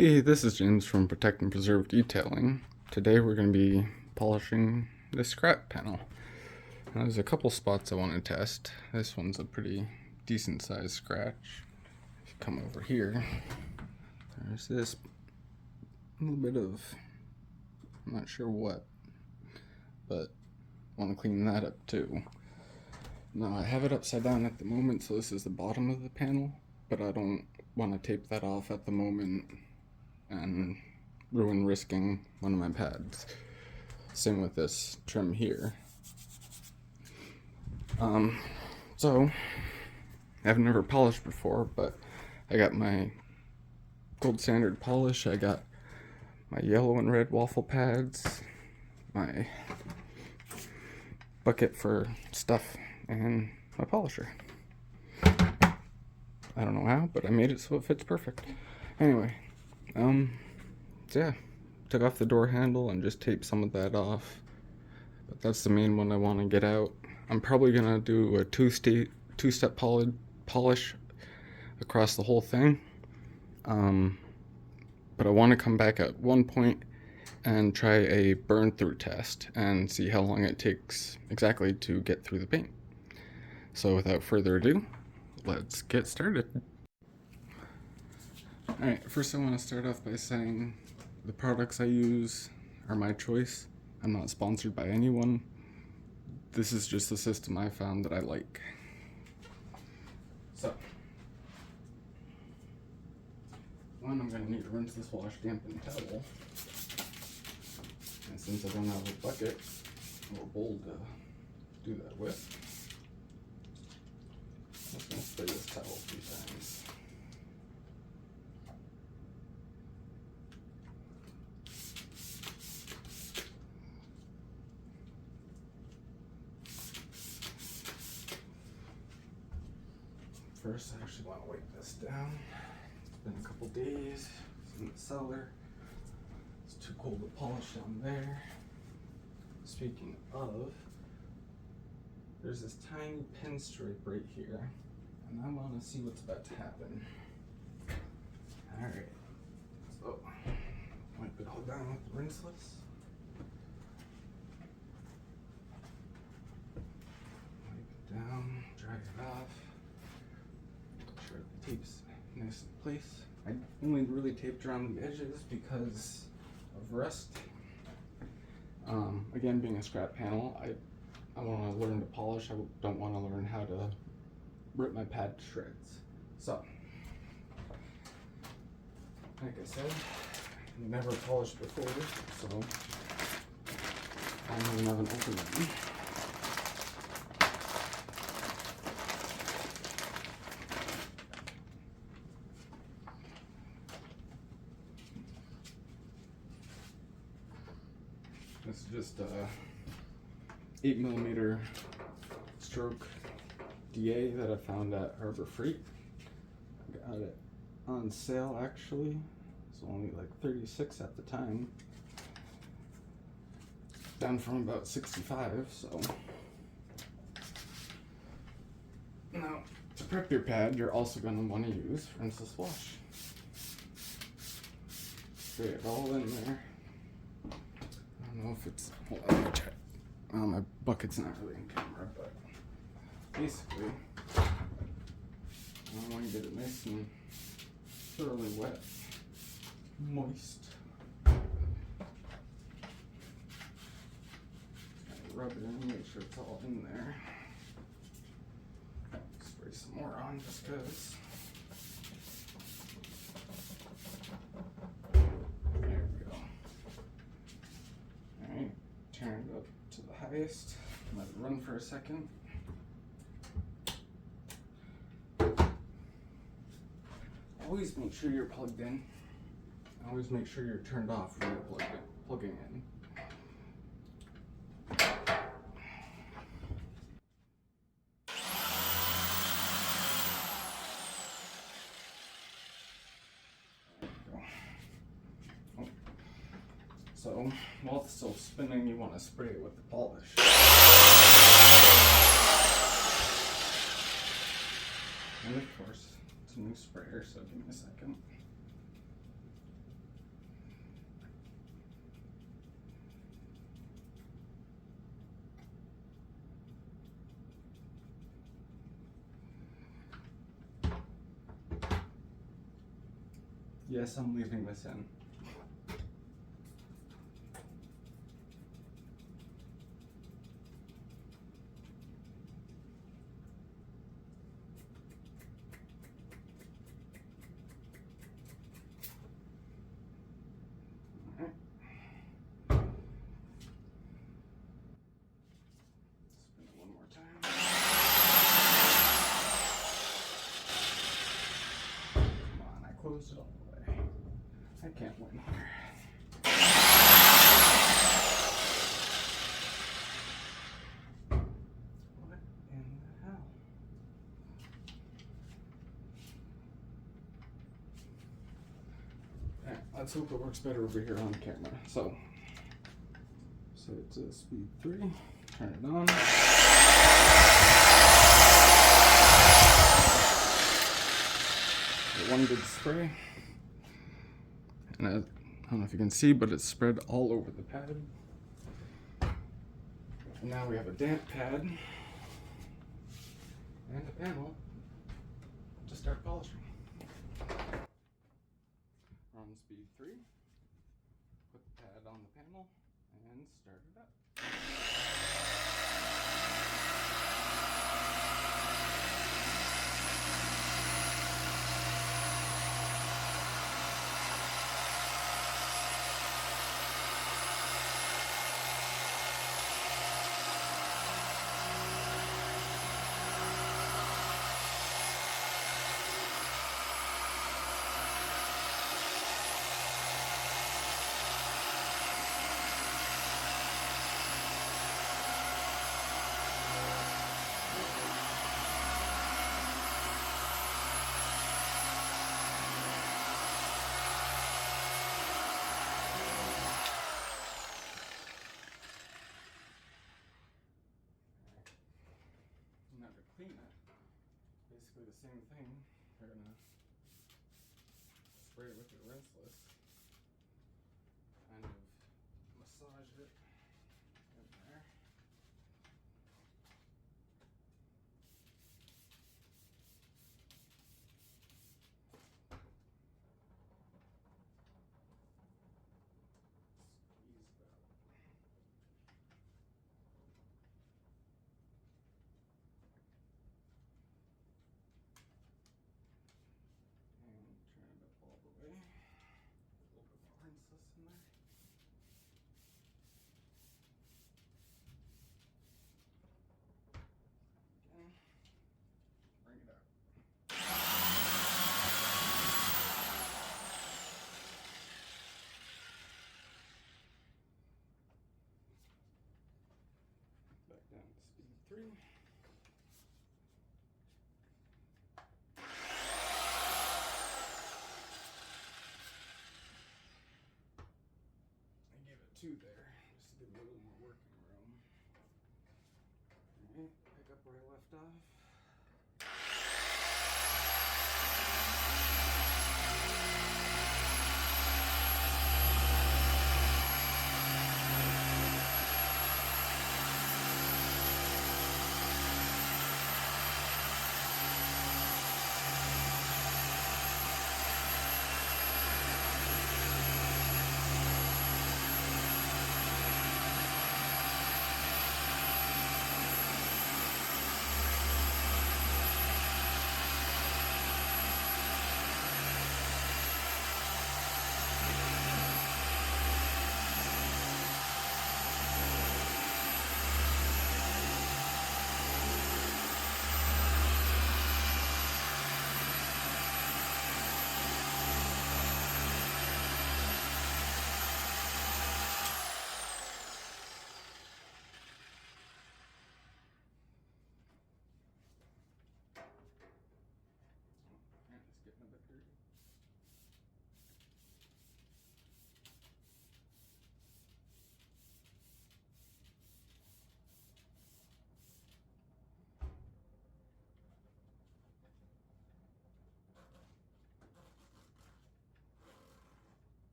Hey, this is James from Protect and Preserve Detailing. Today we're going to be polishing the scrap panel. Now, there's a couple spots I want to test. This one's a pretty decent sized scratch. If you come over here, there's this little bit of, I'm not sure what, but I want to clean that up too. Now I have it upside down at the moment, so this is the bottom of the panel, but I don't want to tape that off at the moment and risking one of my pads. Same with this trim here. So I've never polished before, but I got my gold standard polish, I got my yellow and red waffle pads, my bucket for stuff, and my polisher. I don't know how, but I made it so it fits perfect. Anyway, so yeah, took off the door handle and just taped some of that off, but that's the main one I want to get out. I'm probably gonna do a two-step polish across the whole thing, but I want to come back at one point and try a burn through test and see how long it takes exactly to get through the paint. So without further ado, let's get started. Alright, first I want to start off by saying the products I use are my choice. I'm not sponsored by anyone. This is just the system I found that I like. So, one, I'm going to need to rinse this wash dampened towel. And since I don't have a bucket or bowl to do that with, I'm just going to spray this towel 3 times. First, I actually want to wipe this down. It's been a couple days. It's in the cellar. It's too cold to polish down there. Speaking of, there's this tiny pinstripe right here, and I want to see what's about to happen. Alright, so wipe it all down with the rinseless. Wipe it down, dry it off. Make sure the tape's nice in place. I only really taped around the edges because of rust. Again, being a scrap panel, I want to learn to polish. I don't want to learn how to rip my pad to shreds. So, like I said, never polished before, so I don't even have an open one. This is just a 8mm stroke DA that I found at Harbor Freight. I got it on sale actually. It's only like 36 at the time. Down from about 65, so. Now, to prep your pad, you're also going to want to use rinseless wash. Spray it all in there. I don't know if it's, hold on, let me check. Well, my bucket's not really in camera, but basically, I want to get it nice and thoroughly wet, moist. Rub it in, make sure it's all in there. Spray some more on just because. There we go. Alright, turn it up to the highest. Let it run for a second. Always make sure you're plugged in. Always make sure you're turned off when you're plugging in. So, while it's still spinning, you want to spray it with the polish. And of course, it's a new sprayer, so give me a second. Yes, I'm leaving this in. Alright. Spin it one more time. Come on, I closed it all the way. I can't win here. What in the hell? Alright, let's hope it works better over here on camera. So set it to speed 3, turn it on. One did spray. And I don't know if you can see, but it's spread all over the pad. And now we have a damp pad and a panel to start polishing. On speed 3, put the pad on the panel and start it up. Now to clean it, basically the same thing. You're gonna spray it with your rinseless, kind of massage it in there. Squeeze it out. And turn it up all the way. A little bit more rinseless in there. Again, bring it up. Back down to speed 3. I gave it 2 there, just to give it a little more working room. Alright, pick up where I left off.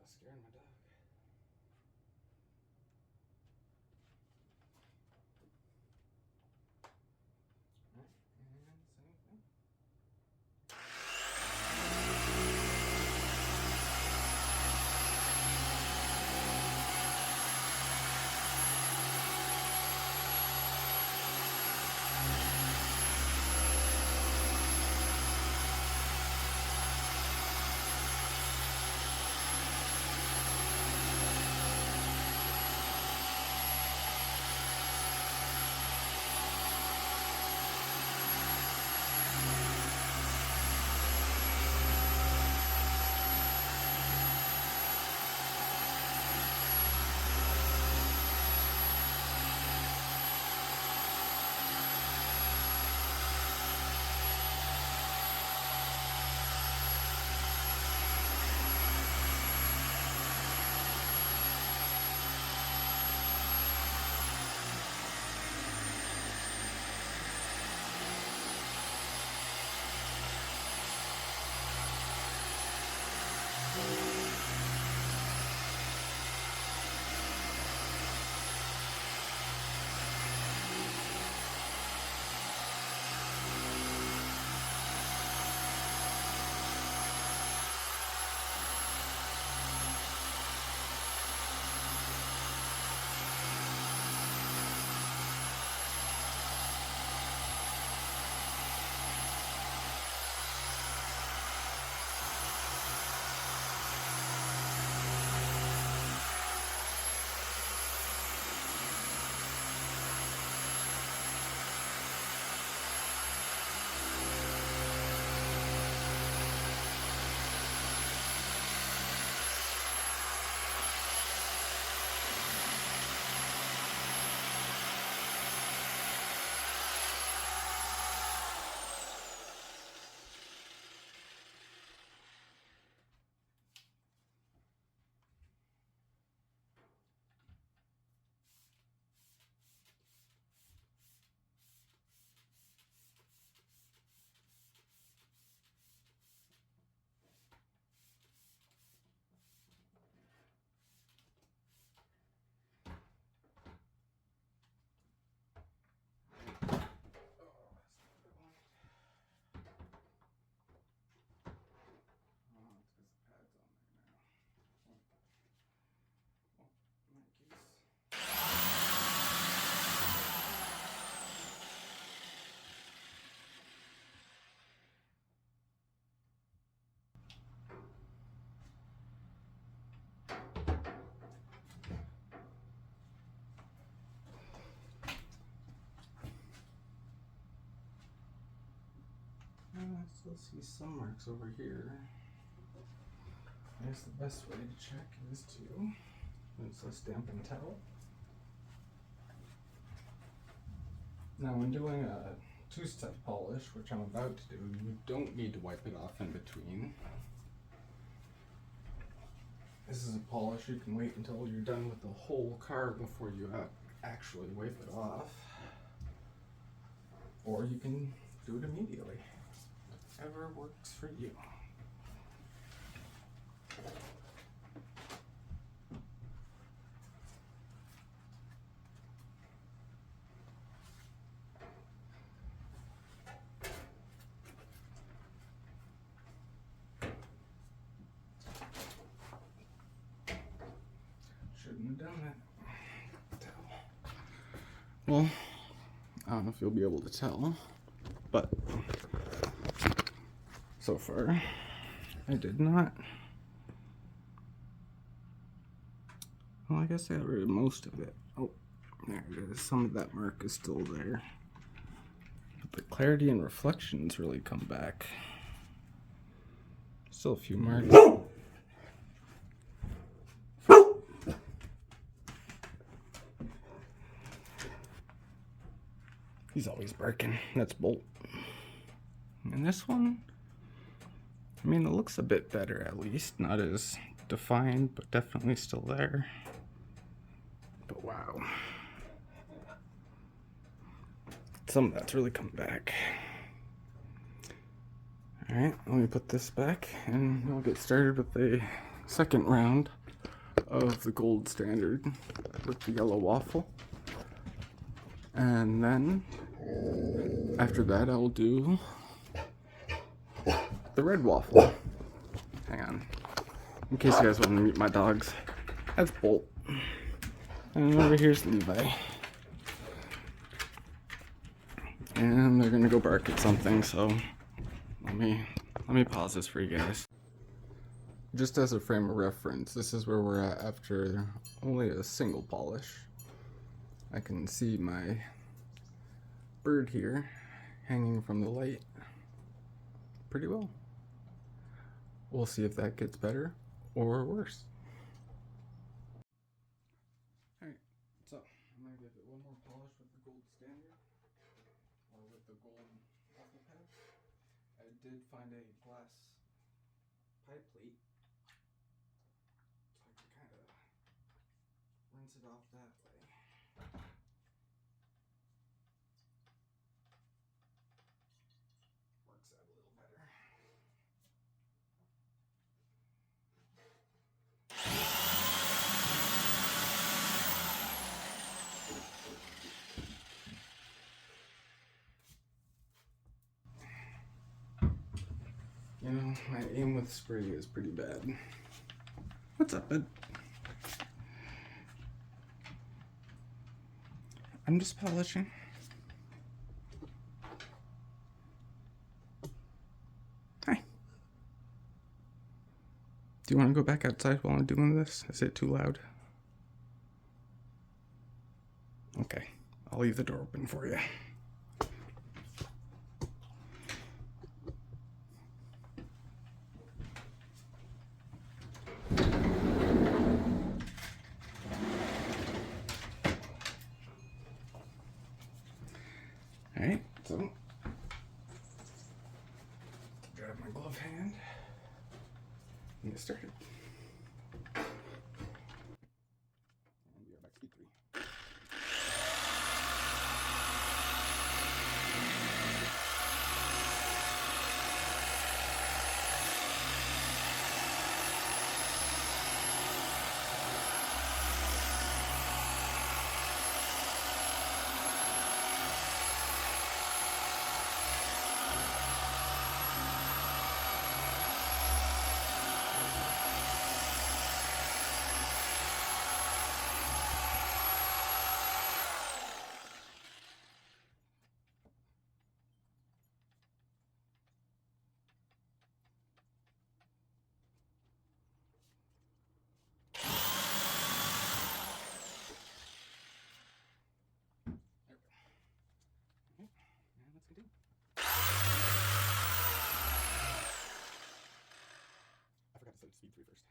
scaring my dog. Alright, and same thing. I still see some marks over here. I guess the best way to check is to use this dampen towel. Now when doing a two-step polish, which I'm about to do, you don't need to wipe it off in between. This is a polish you can wait until you're done with the whole car before you actually wipe it off. Or you can do it immediately. Whatever works for you. Shouldn't have done that. Well, I don't know if you'll be able to tell, but so far I did not. Well, I guess I got rid of most of it. Oh, there it is. Some of that mark is still there. But the clarity and reflections really come back. Still a few marks. He's always barking. That's Bolt. And this one, I mean, it looks a bit better at least. Not as defined, but definitely still there. But wow. Some of that's really come back. Alright, let me put this back and we'll get started with the second round of the gold standard with the yellow waffle. And then after that, I'll do the red waffle. Hang on. In case you guys want to meet my dogs, that's Bolt. And over here's Levi. And they're gonna go bark at something, so let me pause this for you guys. Just as a frame of reference, this is where we're at after only a single polish. I can see my bird here hanging from the light pretty well. We'll see if that gets better or worse. Alright, so I'm gonna give it one more polish with the gold standard, or with the gold waffle pad. I did find a glass pie plate, so I can kind of rinse it off that way. Works out a little better. You know, my aim with spray is pretty bad. What's up, bud? I'm just polishing. Hi. Do you want to go back outside while I'm doing this? Is it too loud? Okay, I'll leave the door open for you. Alright, so grab my glove hand and get started. And we are back to speed 3. Let's continue. I forgot to set speed 3 first.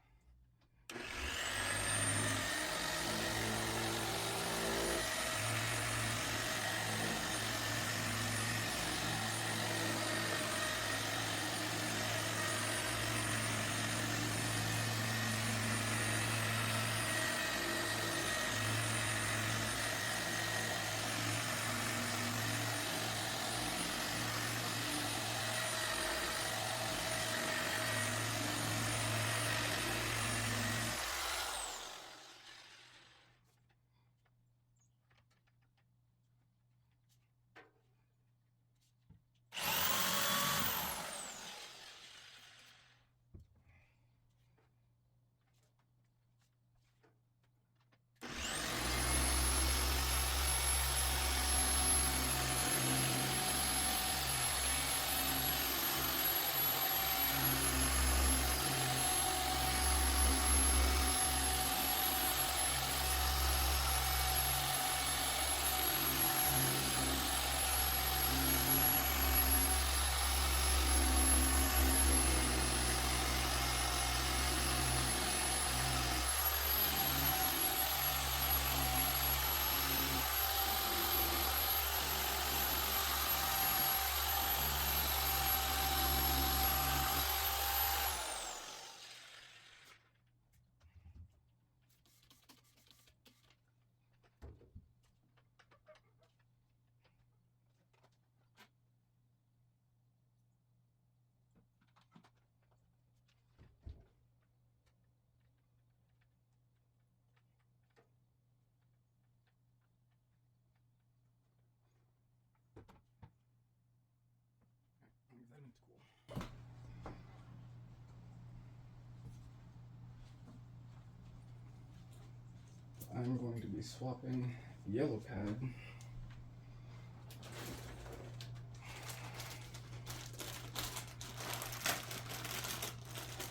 I'm going to be swapping yellow pad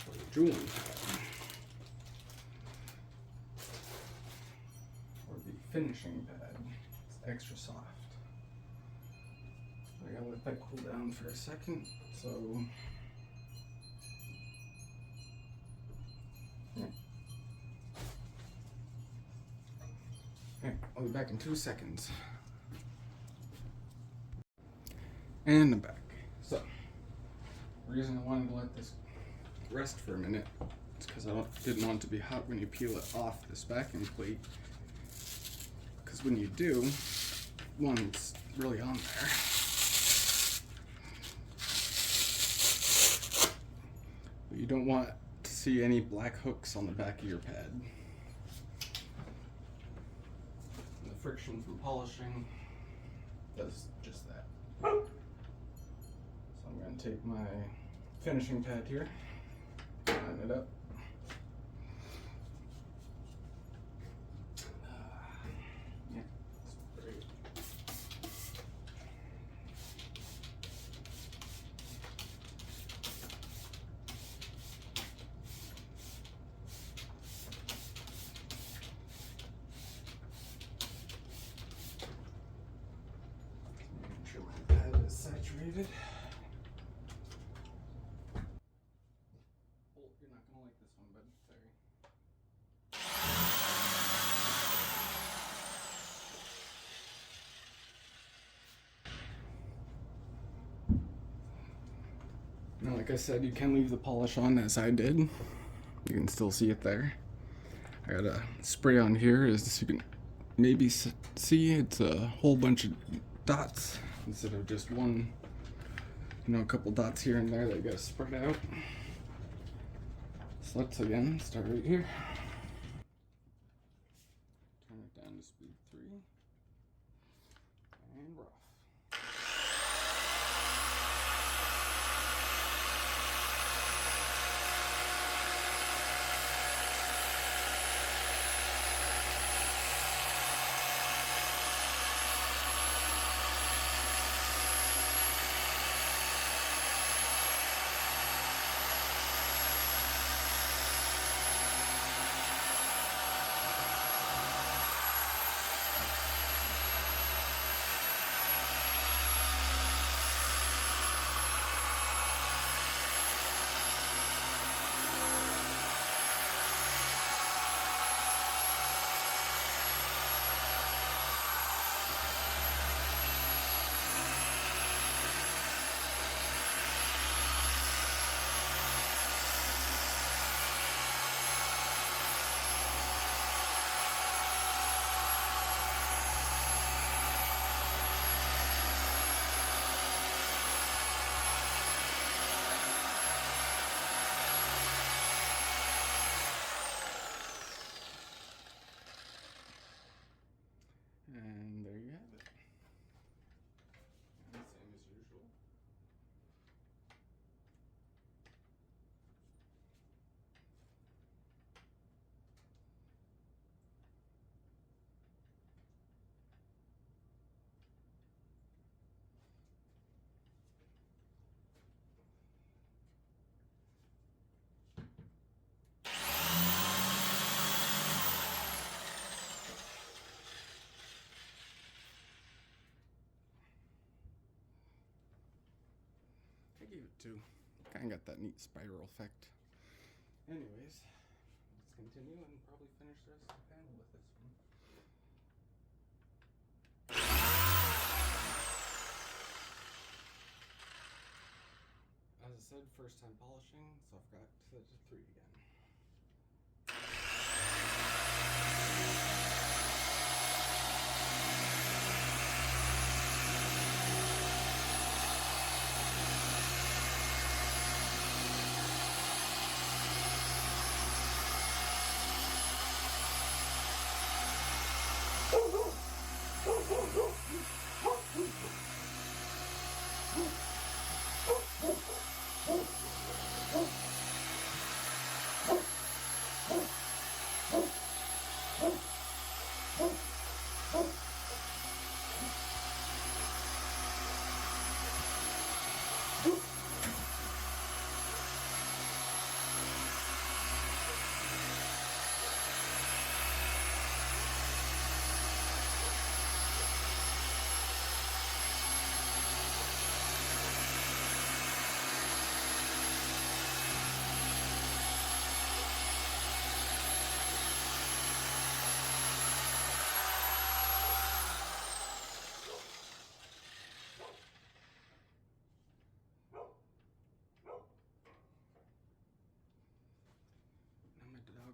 for the Julian pad, or the finishing pad. It's extra soft. I gotta let that cool down for a second, so yeah. Okay, I'll be back in 2 seconds. And I'm back. So, the reason I wanted to let this rest for a minute is because I didn't want it to be hot when you peel it off this backing plate. Because when you do, one, it's really on there. But you don't want to see any black hooks on the back of your pad. And the friction from polishing does just that. So I'm going to take my finishing pad here, line it up. Yeah, it's great. Make sure my pad is saturated. Oh, you're not gonna like this one, bud. Sorry. Now, like I said, you can leave the polish on as I did. You can still see it there. I got a spray on here, as you can maybe see. It's a whole bunch of dots instead of just one, a couple dots here and there that got spread out. So let's again start right here. Turn it down to speed 3. And rough. And there you have it. And same as usual. I gave it 2. Kind of got that neat spiral effect. Anyways, let's continue and probably finish the rest of the panel with this one. As I said, first time polishing, so I've got to set it to 3 again.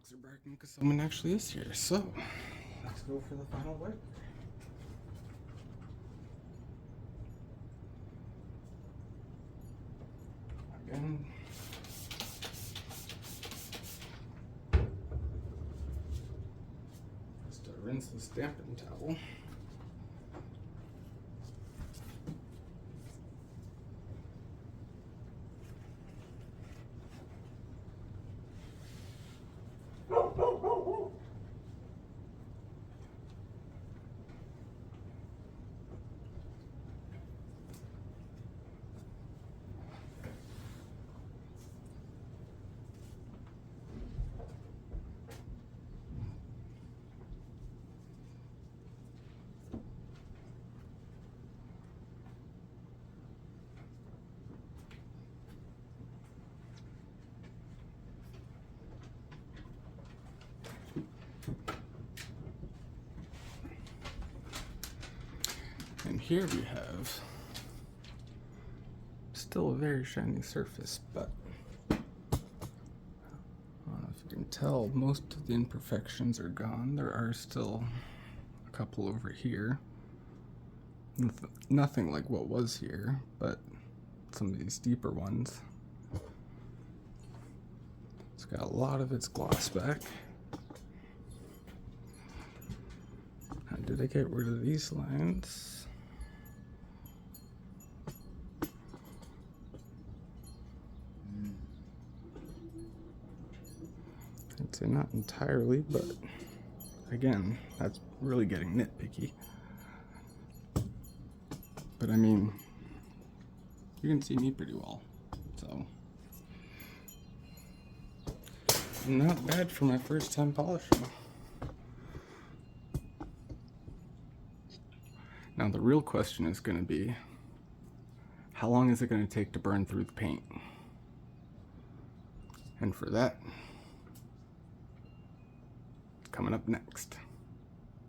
dogs are barking because someone actually is here. So, let's go for the final wipe. Again. Just to rinse the stamping towel. And here we have still a very shiny surface, but I don't know if you can tell, most of the imperfections are gone. There are still a couple over here. Nothing like what was here, but some of these deeper ones. It's got a lot of its gloss back. How did I get rid of these lines? I'd say not entirely, but again, that's really getting nitpicky. But I mean, you can see me pretty well, so not bad for my first time polishing. Now the real question is going to be, how long is it going to take to burn through the paint? And for that, coming up next.